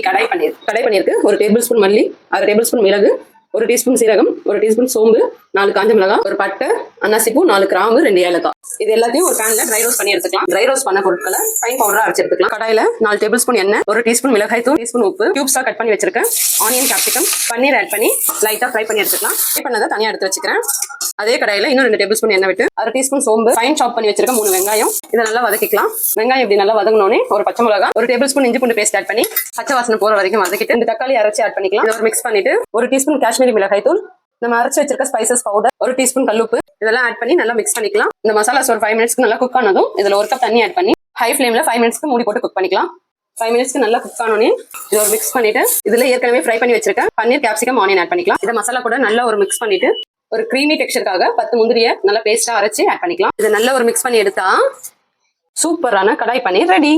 கடாய் பண்ணிருக்கு. 1 table spoon மல்லி, 1/2 table spoon மிளகு, 1 டீஸ்பூன் சீரகம், 1 டீஸ்பூன் சோம்பு, 4 காஞ்ச மிளகாய், 1 பட்டை, அன்னாசிப்பூ, 4 கிராம்பு, 2 ஏலக்காய். இது எல்லாத்தையும் ஒரு பேன்ல ட்ரை ரோஸ்ட் பண்ணி எடுத்துக்கலாம். ட்ரை ரோஸ்ட் பண்ண பொருட்களை ஃபைன் பவுடரா அரைச்சு எடுத்துக்கலாம். கடாயில 4 டேபிள் ஸ்பூன் எண்ணெய், 1 டீஸ்பூன் மிளகாய் தூள், டீஸ்பூன் உப்பு, கியூப்ஸா கட் பண்ணி வச்சிருக்கேன் ஆனியன், கேப்சிகம், பன்னீர் ஆட் பண்ணி லைட்டா ஃப்ரை பண்ணி எடுத்துக்கலாம். ஃப்ரை பண்ணதை தனியா எடுத்து வச்சுக்கிறேன். அதே கடாயில இன்னும் 2 டேபிள் ஸ்பூன் எண்ணெய் விட்டு 1/2 டீஸ்பூன் சோம்பு, ஃபைன் சாப் பண்ணி வச்சிருக்க 3 வெங்காயம், இதை நல்லா வதக்கிக்கலாம். வெங்காயம் இப்படி நல்லா வதங்கினோடனே 1 பச்சை மிளகாய், 1 டேபிள் ஸ்பூன் இஞ்சி பூண்டு பேஸ்ட் ஆட் பண்ணி பச்சை வாசனை போற வரைக்கும் வதக்கிட்டு 2 தக்காளி அரைச்சி ஆட் பண்ணிக்கலாம். இதை மிக்ஸ் பண்ணிட்டு 1 டீஸ்பூன் காஷ்மீரி மிளகாய் தூள், நம்ம அரைச்சு வச்சிருக்க ஸ்பைசஸ் பவுடர், 1 டீஸ்பூன் கல்லுப்பு, இதெல்லாம் ஆட் பண்ணி நல்லா மிக்ஸ் பண்ணிக்கலாம். இந்த மசாலாஸ் ஒரு 5 மினிட்ஸ்க்கு நல்லா குக் ஆனதும் இதுல 1 கப் தண்ணி ஆட் பண்ணி ஹை ஃபிளேம்ல 5 மினிட்ஸ்க்கு மூடி போட்டு குக் பண்ணிக்கலாம். 5 மினிட்ஸ்க்கு நல்லா குக் ஆனோடனே இதை ஒரு மிக்ஸ் பண்ணிட்டு இதுல ஏற்கனவே ஃப்ரை பண்ணி வச்சிருக்கேன் பன்னீர், கேப்சிகம், ஆனியன் ஆட் பண்ணிக்கலாம். இதை மசாலா கூட நல்லா ஒரு மிக்ஸ் பண்ணிட்டு ஒரு க்ரீமி டெக்ஸ்சருக்காக 10 முந்திரியை நல்லா பேஸ்டா அரைச்சு ஆட் பண்ணிக்கலாம். இதை நல்லா ஒரு மிக்ஸ் பண்ணி எடுத்தா சூப்பரான கடாய் பன்னீர் ரெடி.